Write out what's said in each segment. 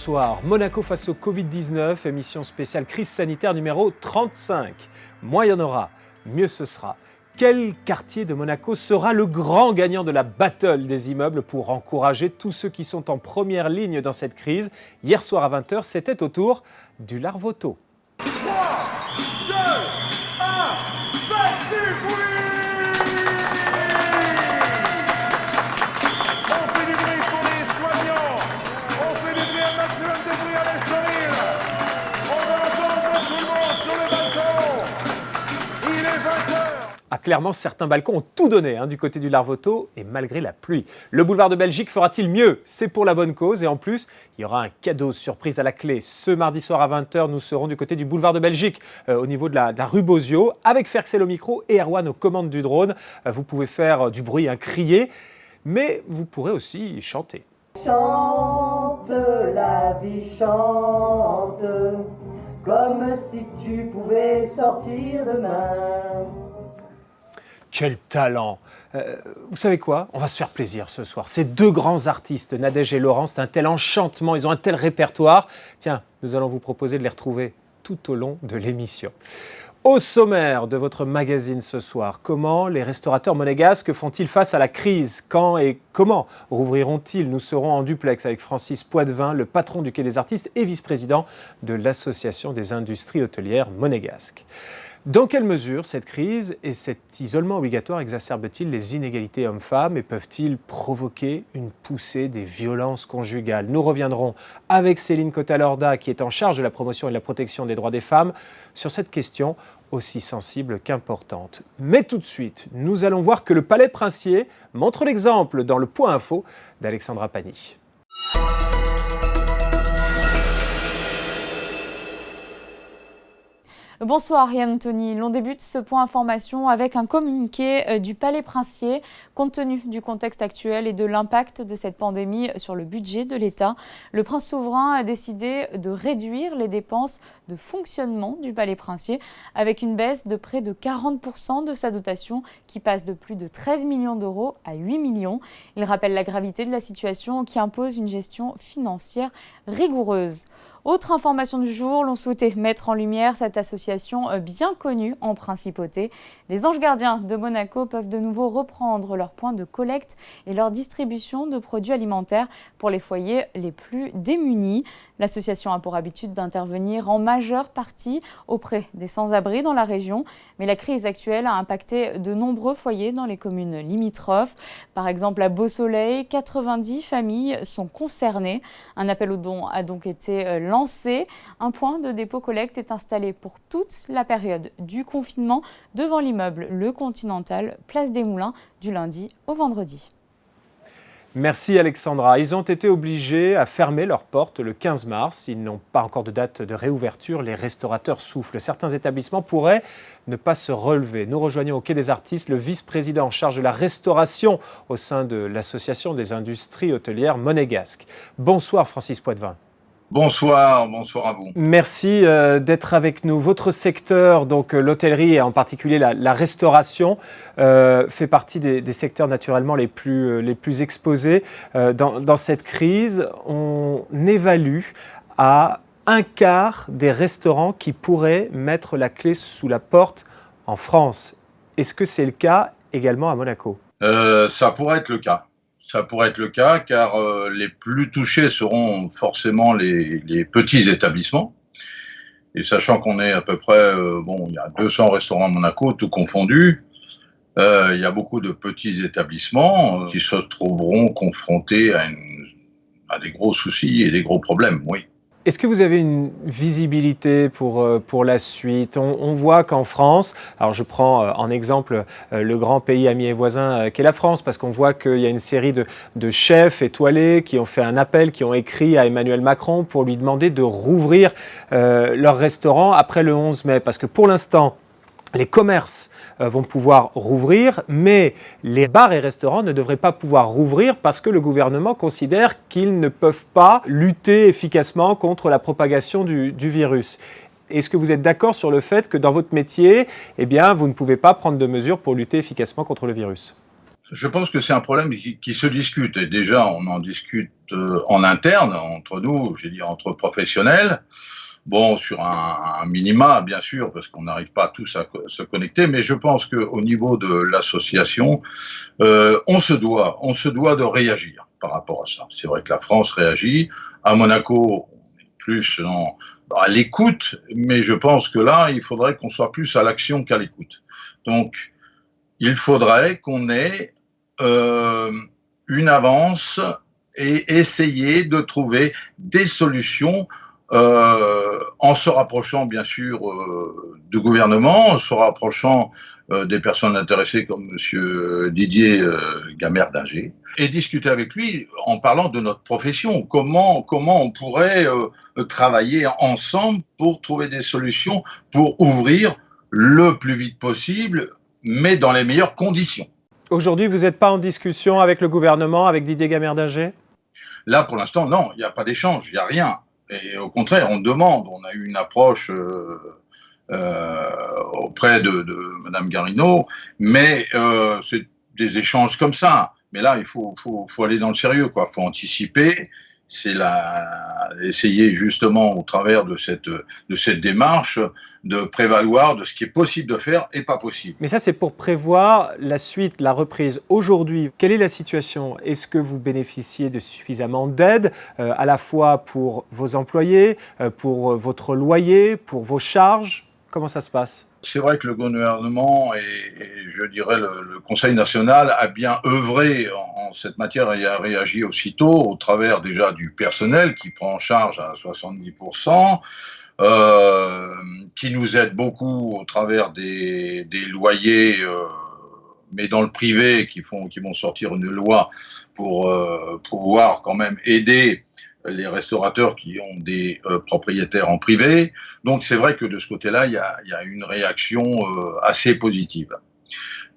Bonsoir, Monaco face au Covid-19, émission spéciale crise sanitaire numéro 35. Moins il y en aura, mieux ce sera. Quel quartier de Monaco sera le grand gagnant de la battle des immeubles pour encourager tous ceux qui sont en première ligne dans cette crise? Hier soir à 20h, c'était au tour du Larvoto. 3, 2, 1, parti pour On fait du bruit pour les soignants. On fait du bruit, un maximum de bruit à l'Estoril. On va entendre tout le monde sur le balcon. Il est 20h. Ah, clairement, certains balcons ont tout donné du côté du Larvoto et malgré la pluie. Le boulevard de Belgique fera-t-il mieux? C'est pour la bonne cause et en plus, il y aura un cadeau surprise à la clé. Ce mardi soir à 20h, nous serons du côté du boulevard de Belgique, au niveau de la rue Bozio, avec Ferxel au micro et Erwan aux commandes du drone. Vous pouvez faire du bruit, crier, mais vous pourrez aussi chanter. Chante, la vie chante, comme si tu pouvais sortir demain. Quel talent! Vous savez quoi? On va se faire plaisir ce soir. Ces deux grands artistes, Nadège et Laurent, c'est un tel enchantement, ils ont un tel répertoire. Tiens, nous allons vous proposer de les retrouver tout au long de l'émission. Au sommaire de votre magazine ce soir, comment les restaurateurs monégasques font-ils face à la crise? Quand et comment rouvriront-ils? Nous serons en duplex avec Francis Poitvin, le patron du Quai des Artistes et vice-président de l'Association des industries hôtelières monégasques. Dans quelle mesure cette crise et cet isolement obligatoire exacerbent-ils les inégalités hommes-femmes et peuvent-ils provoquer une poussée des violences conjugales? Nous reviendrons avec Céline Cotalorda, qui est en charge de la promotion et de la protection des droits des femmes, sur cette question aussi sensible qu'importante. Mais tout de suite, nous allons voir que le Palais Princier montre l'exemple dans le Point Info d'Alexandra Pani. Bonsoir Yann Anthony. L'on débute ce point information avec un communiqué du Palais Princier. Compte tenu du contexte actuel et de l'impact de cette pandémie sur le budget de l'État, le prince souverain a décidé de réduire les dépenses de fonctionnement du Palais Princier avec une baisse de près de 40% de sa dotation qui passe de plus de 13 millions d'euros à 8 millions. Il rappelle la gravité de la situation qui impose une gestion financière rigoureuse. Autre information du jour, l'on souhaitait mettre en lumière cette association bien connue en principauté. Les Anges Gardiens de Monaco peuvent de nouveau reprendre leurs points de collecte et leur distribution de produits alimentaires pour les foyers les plus démunis. L'association a pour habitude d'intervenir en majeure partie auprès des sans-abri dans la région, mais la crise actuelle a impacté de nombreux foyers dans les communes limitrophes. Par exemple, à Beau-Soleil, 90 familles sont concernées. Un appel aux dons a donc été lancé. Un point de dépôt collecte est installé pour toute la période du confinement devant l'immeuble Le Continental, place des Moulins, du lundi au vendredi. Merci Alexandra. Ils ont été obligés à fermer leurs portes le 15 mars. Ils n'ont pas encore de date de réouverture. Les restaurateurs soufflent. Certains établissements pourraient ne pas se relever. Nous rejoignons au Quai des Artistes le vice-président en charge de la restauration au sein de l'Association des industries hôtelières monégasques. Bonsoir Francis Poitvin. Bonsoir à vous. Merci d'être avec nous. Votre secteur, donc l'hôtellerie et en particulier la restauration, fait partie des secteurs naturellement les plus exposés. Dans cette crise, on évalue à un quart des restaurants qui pourraient mettre la clé sous la porte en France. Est-ce que c'est le cas également à Monaco? Ça pourrait être le cas. Ça pourrait être le cas car les plus touchés seront forcément les petits établissements. Et sachant qu'on est à peu près, il y a 200 restaurants à Monaco, tout confondu, il y a beaucoup de petits établissements qui se trouveront confrontés à des gros soucis et des gros problèmes, oui. Est-ce que vous avez une visibilité pour la suite? On voit qu'en France, alors je prends en exemple le grand pays ami et voisin qu'est la France, parce qu'on voit qu'il y a une série de chefs étoilés qui ont fait un appel, qui ont écrit à Emmanuel Macron pour lui demander de rouvrir leur restaurant après le 11 mai. Parce que pour l'instant, les commerces vont pouvoir rouvrir, mais les bars et restaurants ne devraient pas pouvoir rouvrir parce que le gouvernement considère qu'ils ne peuvent pas lutter efficacement contre la propagation du virus. Est-ce que vous êtes d'accord sur le fait que dans votre métier, vous ne pouvez pas prendre de mesures pour lutter efficacement contre le virus? Je pense que c'est un problème qui se discute. Et déjà, on en discute en interne, entre nous, je veux dire, entre professionnels. Bon, sur un minima, bien sûr, parce qu'on n'arrive pas tous à se connecter, mais je pense qu'au niveau de l'association, on se doit de réagir par rapport à ça. C'est vrai que la France réagit. À Monaco, on est plus à l'écoute, mais je pense que là, il faudrait qu'on soit plus à l'action qu'à l'écoute. Donc, il faudrait qu'on ait une avance et essayer de trouver des solutions en se rapprochant bien sûr du gouvernement, en se rapprochant des personnes intéressées comme monsieur Didier Gamerdinger, et discuter avec lui en parlant de notre profession, comment on pourrait travailler ensemble pour trouver des solutions pour ouvrir le plus vite possible, mais dans les meilleures conditions. Aujourd'hui, vous n'êtes pas en discussion avec le gouvernement, avec Didier Gamerdinger? Là, pour l'instant, non, il n'y a pas d'échange, il n'y a rien. Et au contraire, on demande, on a eu une approche auprès de Mme Garrineau, mais c'est des échanges comme ça. Mais là, il faut aller dans le sérieux, quoi. Il faut anticiper. C'est essayer justement au travers de cette démarche de prévaloir de ce qui est possible de faire et pas possible. Mais ça, c'est pour prévoir la suite, la reprise. Aujourd'hui, quelle est la situation? Est-ce que vous bénéficiez de suffisamment d'aide, à la fois pour vos employés, pour votre loyer, pour vos charges? Comment ça se passe? C'est vrai que le gouvernement et je dirais le Conseil national a bien œuvré en cette matière et a réagi aussitôt au travers déjà du personnel qui prend en charge à 70%, qui nous aide beaucoup au travers des loyers, mais dans le privé, qui vont sortir une loi pour pouvoir quand même aider les restaurateurs qui ont des propriétaires en privé. Donc c'est vrai que de ce côté-là, il y a une réaction assez positive.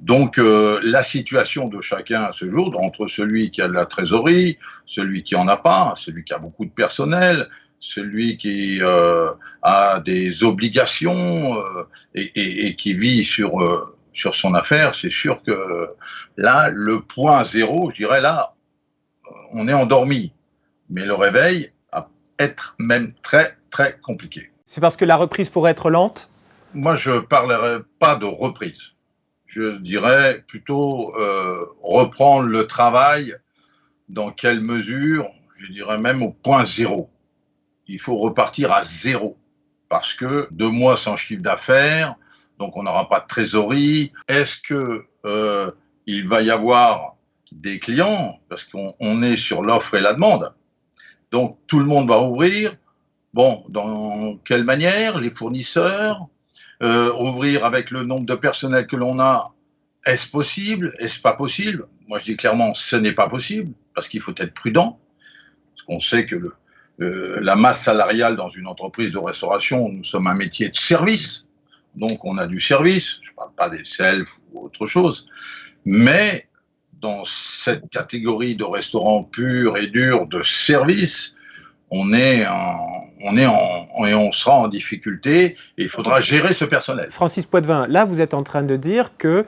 Donc la situation de chacun à ce jour, entre celui qui a de la trésorerie, celui qui en a pas, celui qui a beaucoup de personnel, celui qui a des obligations et qui vit sur son affaire, c'est sûr que là, le point zéro, je dirais là, on est endormi. Mais le réveil va être même très, très compliqué. C'est parce que la reprise pourrait être lente? Moi, je ne parlerai pas de reprise. Je dirais plutôt reprendre le travail. Dans quelle mesure? Je dirais même au point zéro. Il faut repartir à zéro. Parce que 2 mois sans chiffre d'affaires, donc on n'aura pas de trésorerie. Est-ce qu'il va y avoir des clients? Parce qu'on est sur l'offre et la demande. Donc tout le monde va ouvrir. Bon, dans quelle manière? Les fournisseurs, ouvrir avec le nombre de personnel que l'on a, est-ce possible? Est-ce pas possible? Moi je dis clairement, ce n'est pas possible, parce qu'il faut être prudent. Parce qu'on sait que la masse salariale dans une entreprise de restauration, nous sommes un métier de service. Donc on a du service, je ne parle pas des self ou autre chose. Mais dans cette catégorie de restaurants purs et durs de service, on sera en difficulté et il faudra gérer ce personnel. Francis Poitvin, là vous êtes en train de dire que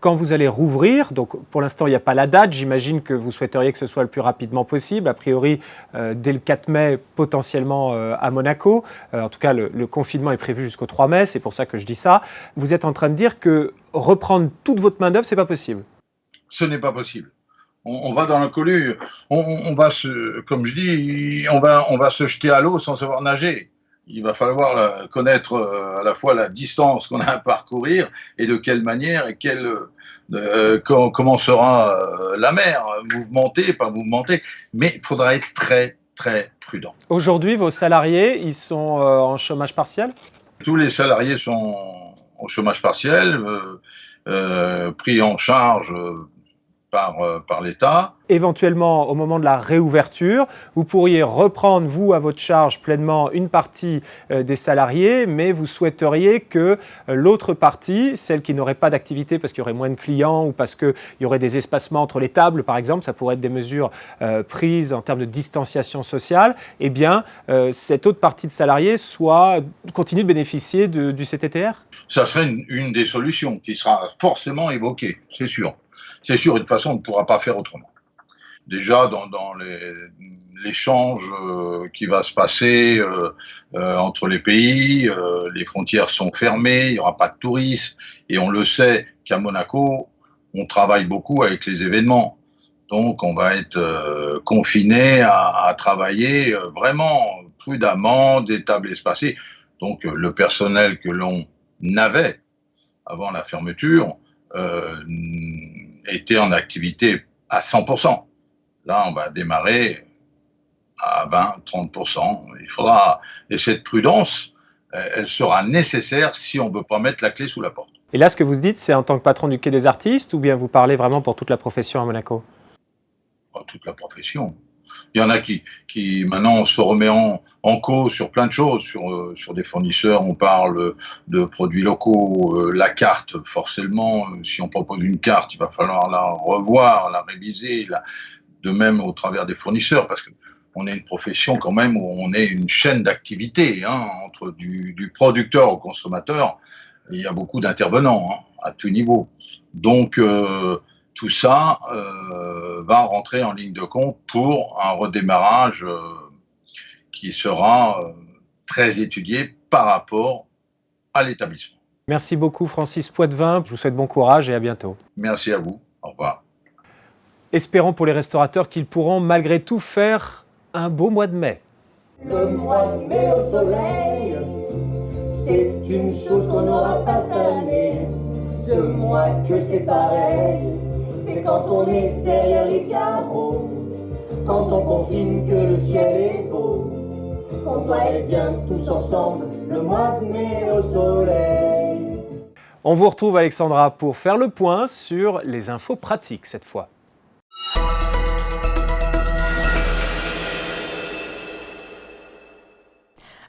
quand vous allez rouvrir, donc pour l'instant il n'y a pas la date, j'imagine que vous souhaiteriez que ce soit le plus rapidement possible, a priori dès le 4 mai potentiellement à Monaco, en tout cas le confinement est prévu jusqu'au 3 mai, c'est pour ça que je dis ça. Vous êtes en train de dire que reprendre toute votre main-d'œuvre, c'est pas possible? Ce n'est pas possible. On va dans l'inconnu. On va comme je dis, on va se jeter à l'eau sans savoir nager. Il va falloir connaître à la fois la distance qu'on a à parcourir et de quelle manière et comment sera la mer. Mouvementée, pas mouvementée. Mais il faudra être très, très prudent. Aujourd'hui, vos salariés, ils sont en chômage partiel? Tous les salariés sont au chômage partiel, pris en charge par l'État. Éventuellement, au moment de la réouverture, vous pourriez reprendre, vous, à votre charge pleinement une partie des salariés, mais vous souhaiteriez que l'autre partie, celle qui n'aurait pas d'activité parce qu'il y aurait moins de clients ou parce qu'il y aurait des espacements entre les tables, par exemple, ça pourrait être des mesures prises en termes de distanciation sociale, eh bien, cette autre partie de salariés continue de bénéficier du CTTR? Ça serait une des solutions qui sera forcément évoquée, c'est sûr. c'est sûr, de toute façon, on ne pourra pas faire autrement. Déjà, dans l'échange qui va se passer entre les pays, les frontières sont fermées, il n'y aura pas de tourisme, et on le sait qu'à Monaco, on travaille beaucoup avec les événements. Donc, on va être confiné à travailler vraiment prudemment, des tables espacées. Donc, le personnel que l'on avait avant la fermeture était en activité à 100%. Là, on va démarrer à 20-30%. Il faudra, et cette prudence, elle sera nécessaire si on ne veut pas mettre la clé sous la porte. Et là, ce que vous dites, c'est en tant que patron du Quai des Artistes ou bien vous parlez vraiment pour toute la profession à Monaco? Toute la profession. Il y en a qui maintenant se remet en cause sur plein de choses, sur des fournisseurs, on parle de produits locaux, la carte, forcément, si on propose une carte, il va falloir la revoir, la réviser, de même au travers des fournisseurs, parce qu'on est une profession quand même où on est une chaîne d'activité, entre du producteur au consommateur, il y a beaucoup d'intervenants à tout niveau. Donc, tout ça va rentrer en ligne de compte pour un redémarrage qui sera très étudié par rapport à l'établissement. Merci beaucoup Francis Poitvin, je vous souhaite bon courage et à bientôt. Merci à vous, au revoir. Espérons pour les restaurateurs qu'ils pourront malgré tout faire un beau mois de mai. Le mois de mai au soleil, c'est une chose qu'on n'aura pas cette année. Je moi que c'est pareil, c'est quand on est derrière les carreaux, quand on confine que le ciel est beau, qu'on doit être bien tous ensemble, le mois de mai au soleil. On vous retrouve Alexandra pour faire le point sur les infos pratiques cette fois.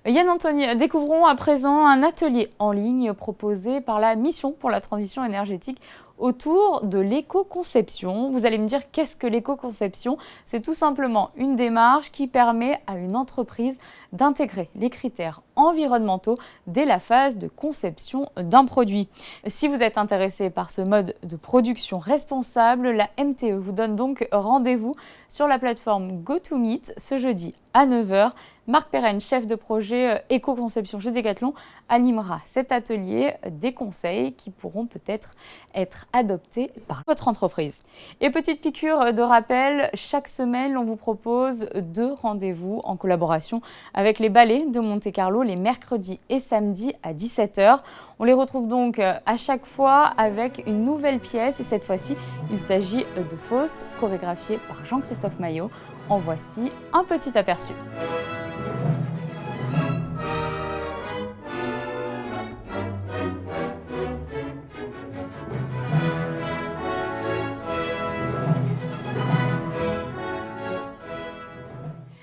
Yann Anthony, découvrons à présent un atelier en ligne proposé par la Mission pour la transition énergétique autour de l'éco-conception. Vous allez me dire, qu'est-ce que l'éco-conception? C'est tout simplement une démarche qui permet à une entreprise d'intégrer les critères environnementaux dès la phase de conception d'un produit. Si vous êtes intéressé par ce mode de production responsable, la MTE vous donne donc rendez-vous sur la plateforme GoToMeet ce jeudi à 9h. Marc Perrenne, chef de projet éco-conception chez Decathlon, animera cet atelier des conseils qui pourront peut-être être adoptés par votre entreprise. Et petite piqûre de rappel, chaque semaine, on vous propose 2 rendez-vous en collaboration avec les ballets de Monte-Carlo les mercredis et samedis à 17h. On les retrouve donc à chaque fois avec une nouvelle pièce et cette fois-ci, il s'agit de Faust, chorégraphié par Jean-Christophe Maillot. En voici un petit aperçu.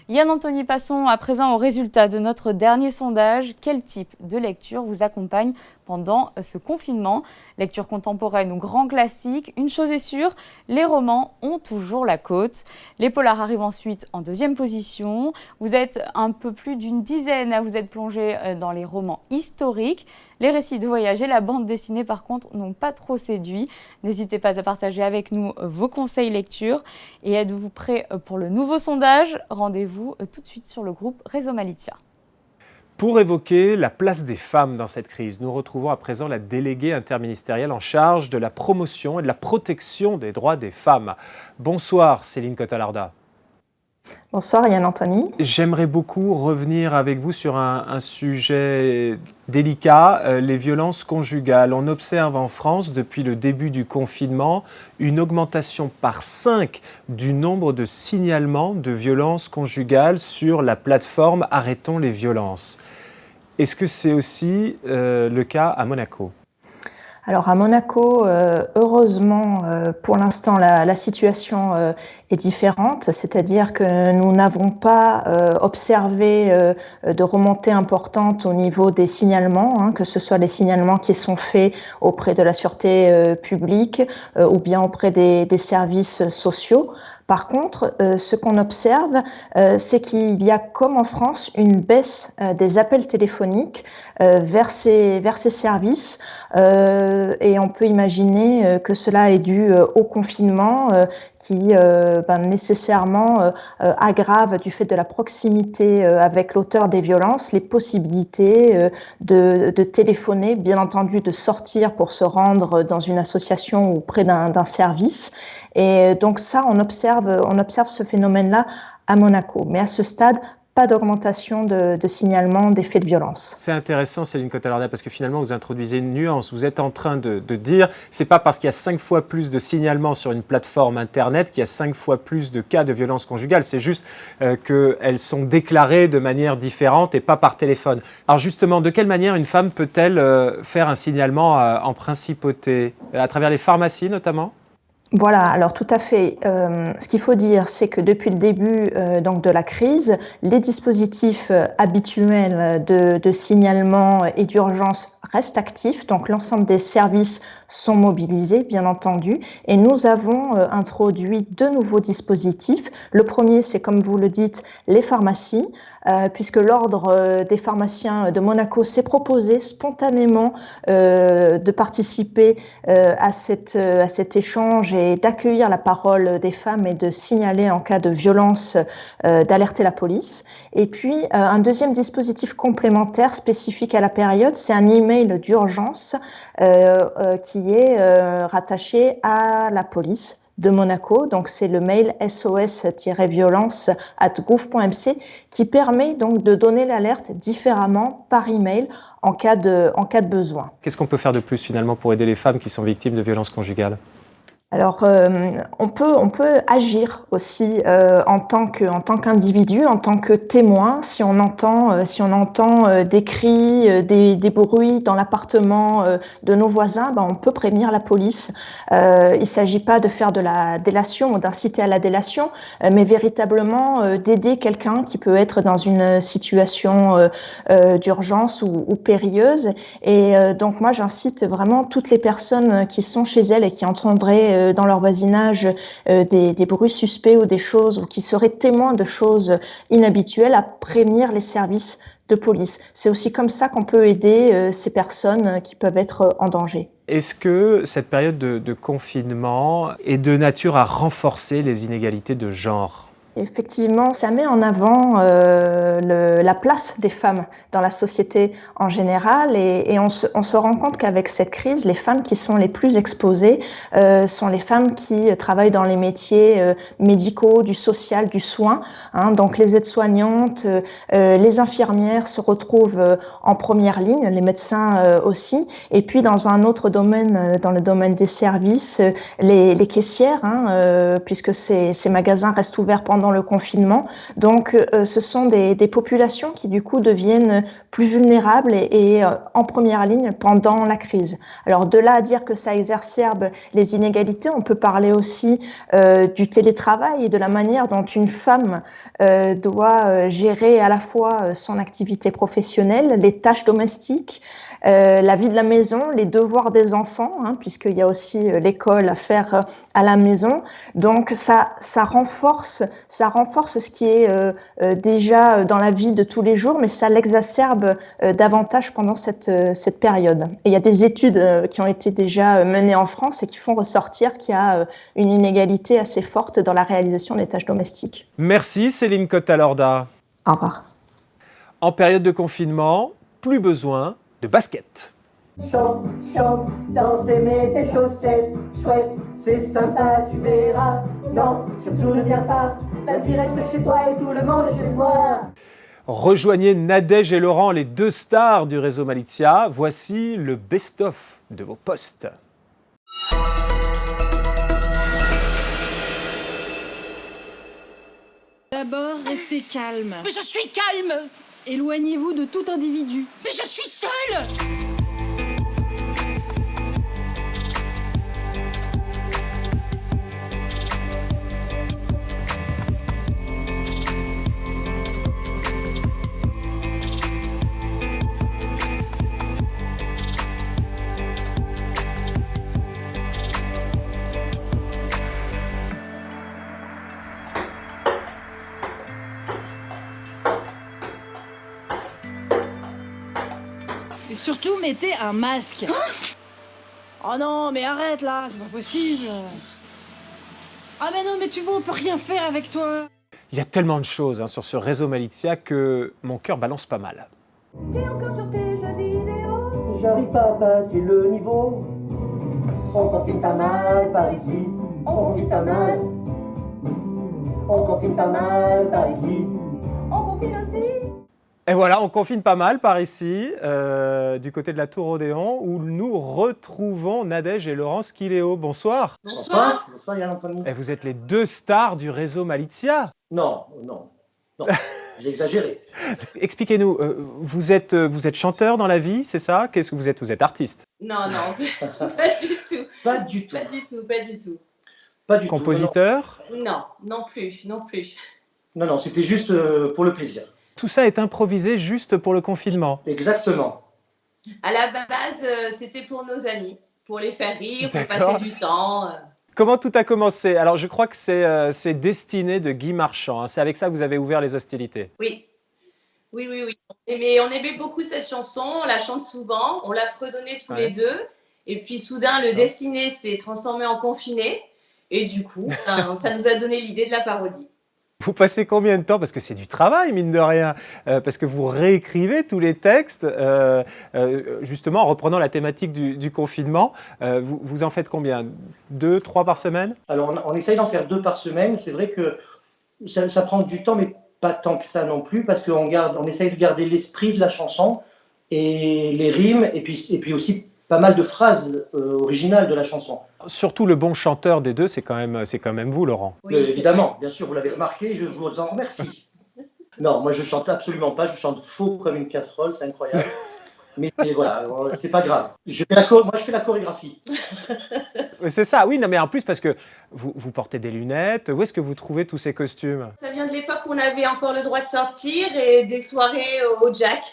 Yann Anthony, passons à présent au résultat de notre dernier sondage. Quel type de lecture vous accompagne pendant ce confinement? Lecture contemporaine ou grand classique? Une chose est sûre, les romans ont toujours la cote. Les polars arrivent ensuite en 2e position. Vous êtes un peu plus d'une dizaine à vous être plongé dans les romans historiques. Les récits de voyage et la bande dessinée, par contre, n'ont pas trop séduit. N'hésitez pas à partager avec nous vos conseils lecture. Et êtes-vous prêts pour le nouveau sondage? Rendez-vous tout de suite sur le groupe Réseau Malitia. Pour évoquer la place des femmes dans cette crise, nous retrouvons à présent la déléguée interministérielle en charge de la promotion et de la protection des droits des femmes. Bonsoir Céline Cotalarda. Bonsoir Yann Anthony. J'aimerais beaucoup revenir avec vous sur un sujet délicat, les violences conjugales. On observe en France, depuis le début du confinement, une augmentation par 5 du nombre de signalements de violences conjugales sur la plateforme Arrêtons les violences. Est-ce que c'est aussi le cas à Monaco ? Alors à Monaco, heureusement, pour l'instant, la situation est différente, c'est-à-dire que nous n'avons pas observé de remontée importante au niveau des signalements, que ce soit les signalements qui sont faits auprès de la sûreté publique ou bien auprès des services sociaux. Par contre, ce qu'on observe, c'est qu'il y a, comme en France, une baisse des appels téléphoniques vers ces services, et on peut imaginer que cela est dû au confinement qui nécessairement aggrave, du fait de la proximité avec l'auteur des violences, les possibilités de téléphoner, bien entendu de sortir pour se rendre dans une association ou près d'un service. Et donc ça, on observe ce phénomène-là à Monaco. Mais à ce stade, pas d'augmentation de signalement des faits de violence. C'est intéressant, Céline Cottalorda, parce que finalement, vous introduisez une nuance. Vous êtes en train de dire, c'est pas parce qu'il y a 5 fois plus de signalements sur une plateforme Internet qu'il y a 5 fois plus de cas de violence conjugale. C'est juste qu'elles sont déclarées de manière différente et pas par téléphone. Alors justement, de quelle manière une femme peut-elle faire un signalement en principauté ? À travers les pharmacies notamment ? Voilà, alors tout à fait. Ce qu'il faut dire, c'est que depuis le début donc de la crise, les dispositifs habituels de signalement et d'urgence restent actifs. Donc l'ensemble des services sont mobilisés, bien entendu. Et nous avons introduit 2 nouveaux dispositifs. Le premier, c'est comme vous le dites, les pharmacies, puisque l'ordre des pharmaciens de Monaco s'est proposé spontanément de participer à cet échange et d'accueillir la parole des femmes et de signaler en cas de violence, d'alerter la police. Et puis, un deuxième dispositif complémentaire spécifique à la période, c'est un email d'urgence qui est rattaché à la police de Monaco. Donc, c'est le mail sos-violence@gouv.mc qui permet donc de donner l'alerte différemment par email en cas de besoin. Qu'est-ce qu'on peut faire de plus finalement pour aider les femmes qui sont victimes de violences conjugales ? Alors, on peut agir aussi en tant qu'individu, en tant que témoin. Si on entend des cris, des bruits dans l'appartement de nos voisins, on peut prévenir la police. Il ne s'agit pas de faire de la délation ou d'inciter à la délation, mais véritablement d'aider quelqu'un qui peut être dans une situation d'urgence ou périlleuse. Et donc moi, j'incite vraiment toutes les personnes qui sont chez elles et qui entendraient dans leur voisinage des bruits suspects ou des choses, ou qui seraient témoins de choses inhabituelles, à prévenir les services de police. C'est aussi comme ça qu'on peut aider ces personnes qui peuvent être en danger. Est-ce que cette période de confinement est de nature à renforcer les inégalités de genre ? Effectivement, ça met en avant la place des femmes dans la société en général, et on se rend compte qu'avec cette crise, les femmes qui sont les plus exposées sont les femmes qui travaillent dans les métiers médicaux, du social, du soin. Donc les aides-soignantes, les infirmières se retrouvent en première ligne, les médecins aussi, et puis dans un autre domaine, dans le domaine des services, les caissières, puisque ces magasins restent ouverts pendant le confinement. Donc ce sont des populations qui du coup deviennent plus vulnérables et en première ligne pendant la crise. Alors de là à dire que ça exacerbe les inégalités, on peut parler aussi du télétravail et de la manière dont une femme doit gérer à la fois son activité professionnelle, les tâches domestiques, la vie de la maison, les devoirs des enfants, puisqu'il y a aussi l'école à faire à la maison. Donc ça renforce ce qui est déjà dans la vie de tous les jours, mais ça l'exacerbe davantage pendant cette période. Et il y a des études qui ont été déjà menées en France et qui font ressortir qu'il y a une inégalité assez forte dans la réalisation des tâches domestiques. Merci Céline Cottalorda. Au revoir. En période de confinement, plus besoin de basket. Chante, chante, danse et mets tes chaussettes. Chouette, c'est sympa, tu verras. Non, surtout ne viens pas. Vas-y, reste chez toi et tout le monde est chez toi. Rejoignez Nadège et Laurent, les 2 stars du réseau Malizia. Voici le best-of de vos posts. D'abord, restez calme. Mais je suis calme. Éloignez-vous de tout individu. Mais je suis seule. Et surtout, mettez un masque. Oh non, mais arrête là, c'est pas possible. Ah mais non, mais tu vois, on peut rien faire avec toi. Il y a tellement de choses sur ce réseau Malizia que mon cœur balance pas mal. T'es encore sur tes jeux vidéo? J'arrive pas à passer le niveau. On confine pas mal par ici. On confine pas mal. On confine pas mal par ici. On confine aussi. Et voilà, on confine pas mal par ici, du côté de la Tour Odéon, où nous retrouvons Nadège et Laurence Kiléo. Bonsoir. Bonsoir. Bonsoir Yann Anthony. Et vous êtes les deux stars du réseau Malizia. Non, j'ai exagéré. Expliquez-nous, vous êtes chanteur dans la vie, c'est ça? Qu'est-ce que vous êtes? Vous êtes artiste? Non, pas du tout. Pas du tout. Pas du tout, pas du tout. Pas du Compositeur? Non, non plus. tout. Non, c'était juste pour le plaisir. Tout ça est improvisé juste pour le confinement. Exactement. À la base, c'était pour nos amis, pour les faire rire, pour D'accord. passer du temps. Comment tout a commencé? Alors je crois que c'est Destinée de Guy Marchand, hein. C'est avec ça que vous avez ouvert les hostilités. Oui. Mais on aimait beaucoup cette chanson, on la chante souvent, on l'a fredonnée tous les deux. Et puis soudain, le Destiné s'est transformé en Confiné. Et du coup, ça nous a donné l'idée de la parodie. Vous passez combien de temps? Parce que c'est du travail, mine de rien. Parce que vous réécrivez tous les textes, justement en reprenant la thématique du confinement. Vous en faites combien? 2, 3 par semaine? Alors on essaye d'en faire 2 par semaine. C'est vrai que ça prend du temps, mais pas tant que ça non plus, parce qu'on essaye de garder l'esprit de la chanson et les rimes, et puis aussi pas mal de phrases originales de la chanson. Surtout le bon chanteur des deux, c'est quand même vous, Laurent. Oui, Évidemment, bien sûr, vous l'avez remarqué, je vous en remercie. Non, moi je chante absolument pas, je chante faux comme une casserole, c'est incroyable. Mais voilà, c'est pas grave. Moi je fais la chorégraphie. C'est ça, oui, non, mais en plus parce que vous portez des lunettes. Où est-ce que vous trouvez tous ces costumes? Ça vient de l'époque où on avait encore le droit de sortir et des soirées au Jack.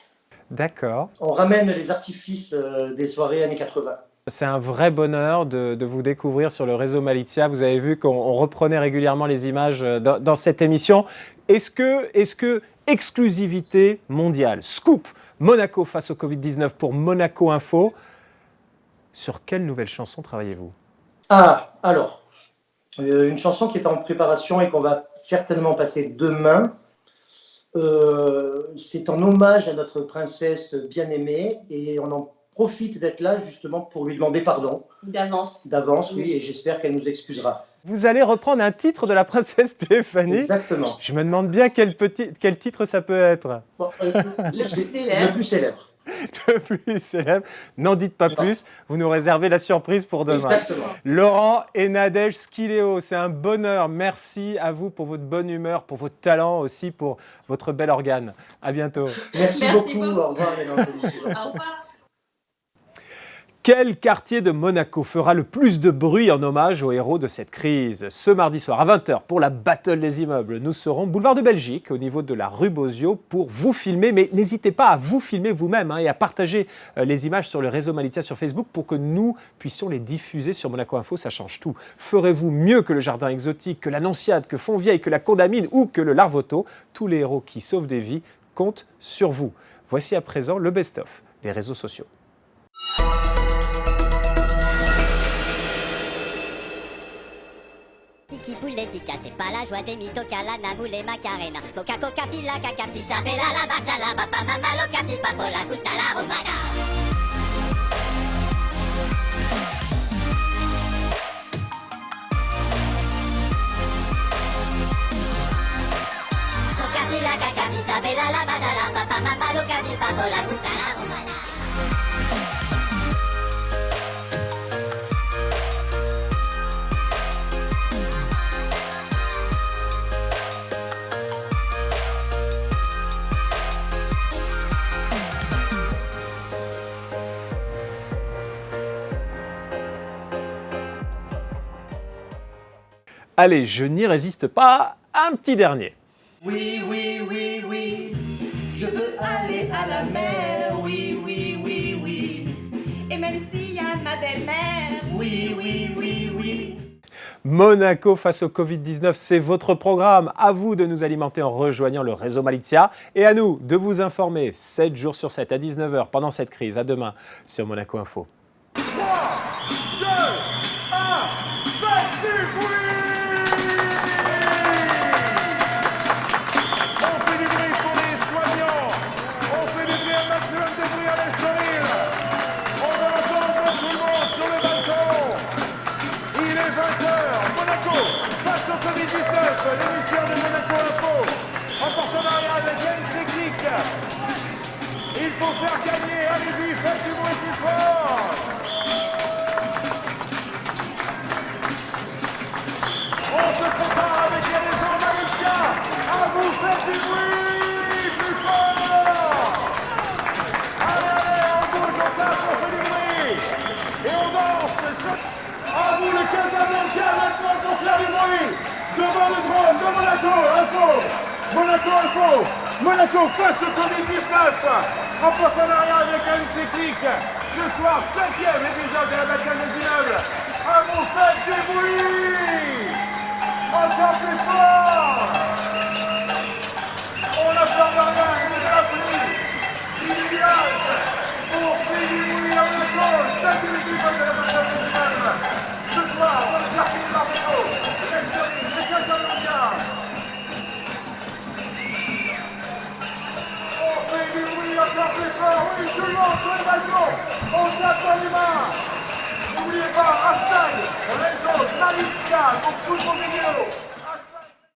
D'accord. On ramène les artifices des soirées années 80. C'est un vrai bonheur de vous découvrir sur le réseau Malizia. Vous avez vu qu'on reprenait régulièrement les images dans cette émission. Est-ce que exclusivité mondiale, scoop, Monaco face au Covid-19 pour Monaco Info, sur quelle nouvelle chanson travaillez-vous? Ah, alors, une chanson qui est en préparation et qu'on va certainement passer demain. C'est en hommage à notre princesse bien-aimée et on en profite d'être là justement pour lui demander pardon. D'avance. D'avance, oui, et j'espère qu'elle nous excusera. Vous allez reprendre un titre de la princesse Stéphanie. Exactement. Je me demande bien quel titre ça peut être. Bon, Le plus célèbre. Le plus célèbre. Le plus célèbre. N'en dites pas plus, vous nous réservez la surprise pour demain. Exactement. Laurent et Nadège Kiléo, c'est un bonheur. Merci à vous pour votre bonne humeur, pour votre talent aussi, pour votre bel organe. À bientôt. Merci beaucoup. beaucoup. Au revoir, Yann Anthony. Au revoir. Quel quartier de Monaco fera le plus de bruit en hommage aux héros de cette crise? Ce mardi soir à 20h pour la Battle des immeubles, nous serons boulevard de Belgique au niveau de la rue Bozio pour vous filmer. Mais n'hésitez pas à vous filmer vous-même et à partager les images sur le réseau Malizia sur Facebook pour que nous puissions les diffuser sur Monaco Info. Ça change tout. Ferez-vous mieux que le Jardin Exotique, que l'Annonciade, que Fontvieille, que la Condamine ou que le Larvoto? Tous les héros qui sauvent des vies comptent sur vous. Voici à présent le best-of des réseaux sociaux. Tiki Pouletica, c'est pas la joie des mythos, Calana, Moule et Macarena. Coca, Coca, Pilla, Caca, Pisabella, la Bassa, la Papa, Mama, Loca, Pipa, Pola, Gusta, la Romana. Coca, Pilla, Caca, Pisabella, la Bassa, la Papa, Mama, Loca, Pipa, Pola, Gusta, la Romana. Allez, je n'y résiste pas, un petit dernier. Oui, oui, oui, oui, je veux aller à la mer. Oui, oui, oui, oui. Et même s'il y a ma belle-mère. Oui, oui, oui, oui. Monaco face au Covid-19, c'est votre programme. À vous de nous alimenter en rejoignant le réseau Malizia et à nous de vous informer 7 jours sur 7 à 19h pendant cette crise. À demain sur Monaco Info. 3, 2, 1, faites du bruit! On fait du bruit pour les soignants, on fait du bruit, un maximum de bruit à l'Estoril. On va entendre tout le monde sur le balcon. Il est 20h, Monaco face au Covid-19, l'émission de Monaco Info, en partenariat avec MC Click. Il faut faire gagner, allez-y, faites du bruit plus fort. On se prépare avec les réseaux Malizia. À vous, faites du bruit plus fort. Allez, on bouge, on tape, on fait du bruit. Et on danse. À vous, le Casablanca, maintenant pour faire du bruit. Devant le drone de Monaco Info. Monaco Info. Monaco face au Covid-19. En partenariat avec MC Click. Ce soir, 5e épisode de la bataille des immeubles. À vous, faites du bruit. Encore plus fort. On n'a peur de rien, il est appelé. Il village pour faire du bruit à Monaco. 5e épisode de la bataille des immeubles. Ce soir, dans le quartier de Monaco, l'Estoril, le Casablanca. On fait du bruit encore plus fort. Oui, tout le monde sur les balcons. On tape dans les mains. N'oubliez pas, hashtag réseau Malizia pour toutes vos vidéos.